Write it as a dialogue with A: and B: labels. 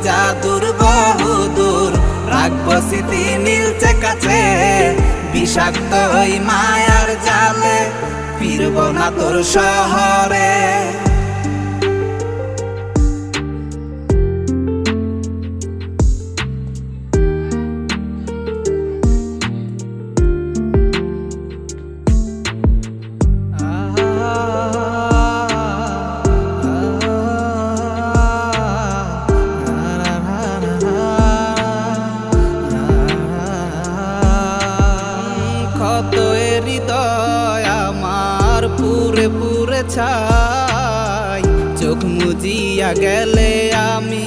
A: জাদুর বহুদূর, রাখবো স্মৃতি নীলচে কাছে, বিষাক্ত ওই মায়ার জালে ফিরবো না তোর শহরে। কত হৃদয় আমার পুরে পুরে ছাই, চোখ মুজিয়া গেলে আমি